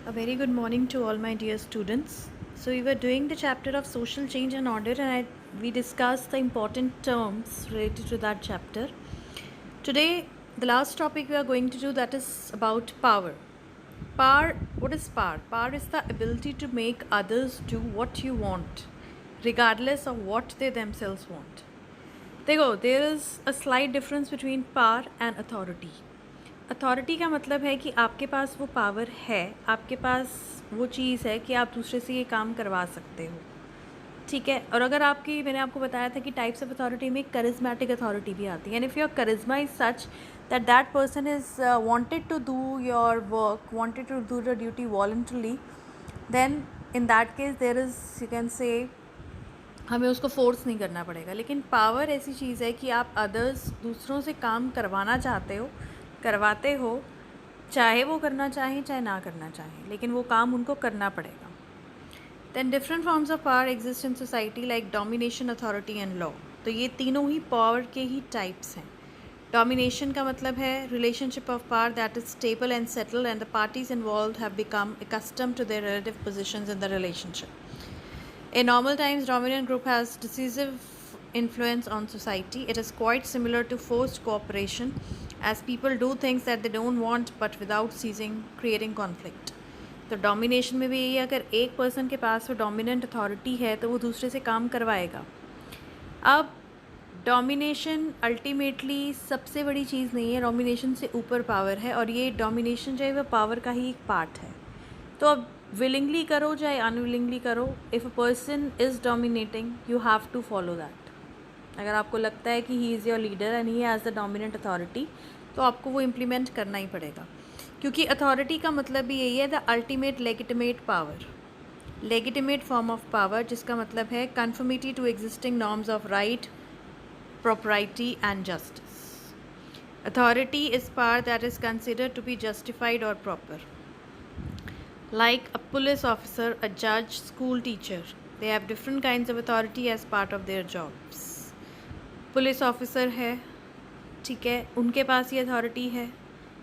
A very good morning to all my dear students. So we were doing the chapter of social change and order, and we discussed the important terms related to that chapter. Today, the last topic we are going to do, that is about power. Power, what is power? Power is the ability to make others do what you want, regardless of what they themselves want. देखो, there is a slight difference between power and authority. Authority का मतलब है कि आपके पास वो power है, आपके पास वो चीज़ है कि आप दूसरे से ये काम करवा सकते हो, ठीक है. और अगर आपकी, मैंने आपको बताया था कि टाइप्स ऑफ अथॉरिटी में करिज्मेटिक अथॉरिटी भी आती है. And if your charisma is such that person is wanted to do your work, wanted to do the duty voluntarily, then in that case there is, you can say, हमें उसको force नहीं करना पड़ेगा. लेकिन power ऐसी चीज़ है कि आप अदर्स, दूसरों से काम करवाना चाहते हो, करवाते हो, चाहे वो करना चाहें चाहे ना करना चाहें, लेकिन वो काम उनको करना पड़ेगा. Then different forms of power exist in society like domination, authority and law. तो ये तीनों ही पावर के ही टाइप्स हैं. डोमिनेशन का मतलब है relationship of power that is stable and settle and the parties involve have become accustomed to their relative positions in the relationship. In normal times, dominant group has decisive influence on society. It is quite similar to forced cooperation, as people do things that they don't want but without ceasing creating conflict. तो domination में भी यही है, अगर एक person के पास वो dominant authority है तो वो दूसरे से काम करवाएगा. अब डोमिनेशन अल्टीमेटली सबसे बड़ी चीज़ नहीं है, डोमिनेशन से ऊपर पावर है, और ये डोमिनेशन जो है वो पावर का ही एक पार्ट है. तो अब विलिंगली करो चाहे अनविलिंगली करो, if a person is dominating you have to follow that. अगर आपको लगता है कि he is your leader and he has the dominant authority, तो आपको वो इम्प्लीमेंट करना ही पड़ेगा. क्योंकि अथॉरिटी का मतलब भी यही है, the ultimate legitimate power, legitimate form of power, जिसका मतलब है conformity to existing norms of right, propriety and justice. Authority is power that is considered to be justified or proper. Like a police officer, a judge, school teacher, they have different kinds of authority as part of their jobs. Police officer है, ठीक है, उनके पास ये authority है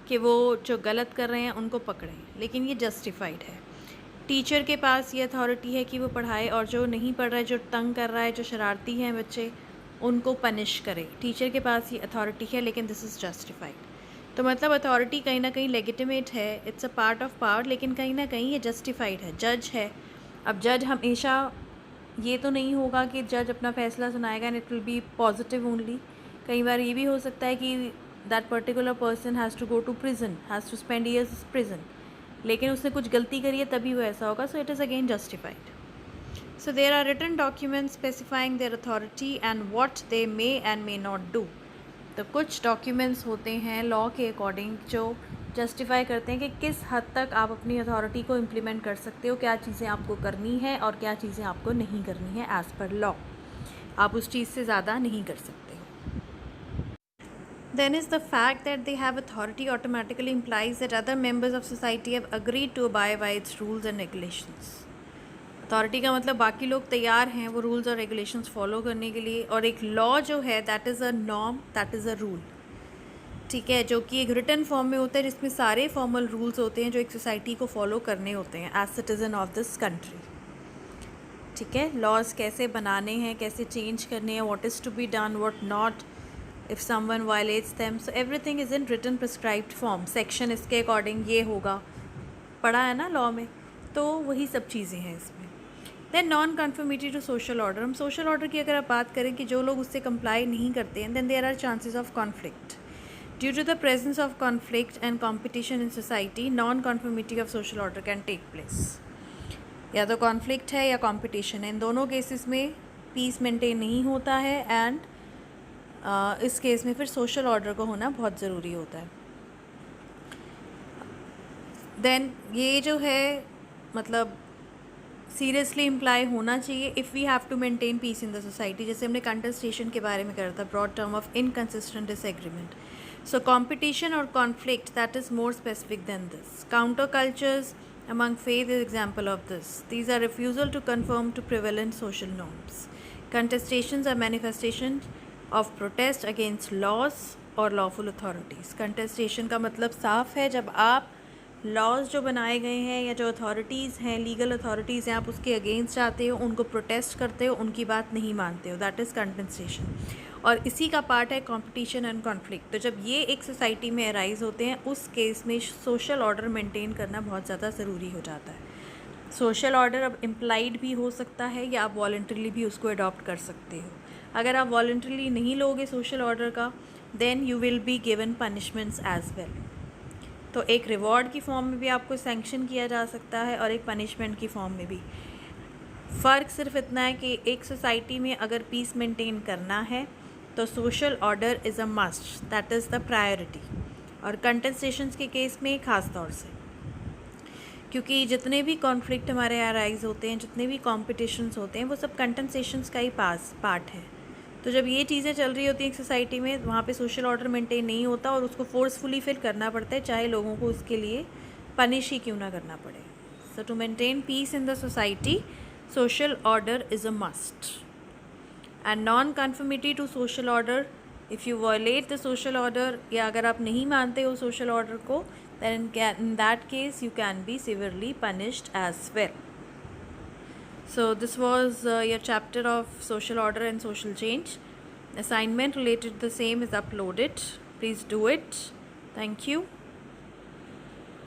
कि वो जो गलत कर रहे हैं उनको पकड़ें, लेकिन ये जस्टिफाइड है. टीचर के पास ये अथॉरिटी है कि वो पढ़ाए, और जो नहीं पढ़ रहा है, जो तंग कर रहा है, जो शरारती हैं बच्चे, उनको पनिश करे. टीचर के पास ये अथॉरिटी है, लेकिन दिस इज़ जस्टिफाइड. तो मतलब अथॉरिटी कहीं ना कहीं लेगिटिमेट है, it's a part of power, लेकिन कहीं ना कहीं ये जस्टिफाइड है. जज है, अब जज हमेशा ये तो नहीं होगा कि जज अपना फैसला सुनाएगा and it will be positive only. कई बार ये भी हो सकता है कि that particular person has to go to prison, has to spend years prison, लेकिन उसने कुछ गलती करी है तभी वो ऐसा होगा. So it is again justified. So there are written documents specifying their authority and what they may and may not do. तो कुछ डॉक्यूमेंट्स होते हैं लॉ के अकॉर्डिंग जो जस्टिफाई करते हैं कि किस हद तक आप अपनी अथॉरिटी को इम्प्लीमेंट कर सकते हो, क्या चीज़ें आपको करनी है और क्या चीज़ें आपको नहीं करनी है. एज़ पर लॉ आप उस चीज़ से ज़्यादा नहीं कर सकते हो. Then is the fact that they have authority automatically implies that other members of society have agreed to abide by its rules and regulations. Authority का मतलब बाकी लोग तैयार हैं वो रूल्स और रेगुलेशंस फॉलो करने के लिए, और एक लॉ जो है that is a norm, that is a rule, ठीक है, जो कि एक रिटन फॉर्म में होता है, जिसमें सारे फॉर्मल रूल्स होते हैं जो एक सोसाइटी को फॉलो करने होते हैं as citizen of this country. ठीक है, लॉज कैसे बनाने हैं, कैसे चेंज करने हैं, what is to be done, what not, if someone violates them, so everything is in written prescribed form. Section इसके अकॉर्डिंग ये होगा, पढ़ा है ना लॉ में, तो वही सब चीज़ें हैं इसमें. Then non conformity to social order. हम सोशल ऑर्डर की अगर आप बात करें कि जो लोग उससे कंप्लाई नहीं करते हैं, then there are chances of conflict. Due to the presence of conflict and competition in society, non conformity of social order can take place. या तो कॉन्फ्लिक्ट है या कॉम्पिटिशन है, इन दोनों केसेस में पीस मेंटेन नहीं होता है, एंड इस केस में फिर सोशल ऑर्डर को होना बहुत ज़रूरी होता है. देन ये जो है मतलब सीरियसली इम्प्लाई होना चाहिए if we have to maintain peace in the society. जैसे हमने कंटेस्टेशन के बारे में करा था, broad term of inconsistent disagreement. So competition और conflict that is more specific than this. Counter cultures among faith is example of this. These are refusal to conform to prevalent social norms. Contestations are manifestations of protest against laws or lawful authorities. Contestation का मतलब साफ है, जब आप laws जो बनाए गए हैं या जो अथॉरिटीज़ हैं, लीगल अथॉरिटीज़ हैं, आप उसके अगेंस्ट जाते हो, उनको प्रोटेस्ट करते हो, उनकी बात नहीं मानते हो, दैट इज़ कंपनसेशन। और इसी का पार्ट है कंपटीशन एंड कॉन्फ्लिक्ट। तो जब ये एक सोसाइटी में अराइज होते हैं, उस केस में सोशल ऑर्डर मेंटेन करना बहुत ज़्यादा ज़रूरी हो जाता है। सोशल ऑर्डर अब इम्प्लाइड भी हो सकता है या आप वॉलंटरली भी उसको अडॉप्ट कर सकते हो। अगर आप वॉलंटरली नहीं लोगे सोशल ऑर्डर का, then you will be given punishments as well. तो एक रिवॉर्ड की फॉर्म में भी आपको सैंक्शन किया जा सकता है और एक पनिशमेंट की फॉर्म में भी। फ़र्क सिर्फ इतना है कि एक सोसाइटी में अगर पीस मेंटेन करना है तो social order is a must, that is the priority. और कंटेंसेशंस के केस में ख़ास तौर से, क्योंकि जितने भी कॉन्फ्लिक्ट हमारे अराइज होते हैं, जितने भी कॉम्पिटिशन्स होते हैं, वो सब कंटेंसेशंस का ही पार्ट है। तो जब ये चीज़ें चल रही होती हैं एक सोसाइटी में, वहाँ पे सोशल ऑर्डर मेंटेन नहीं होता और उसको फोर्सफुली फिर करना पड़ता है, चाहे लोगों को उसके लिए पनिश ही क्यों ना करना पड़े। So to maintain peace in the society, social order is a must. And non-conformity to social order, if you violate the social order या अगर आप नहीं मानते हो social order को, then in that case you can be severely punished as well. So this was your chapter of social order and social change. Assignment related to the same is uploaded. Please do it. Thank you.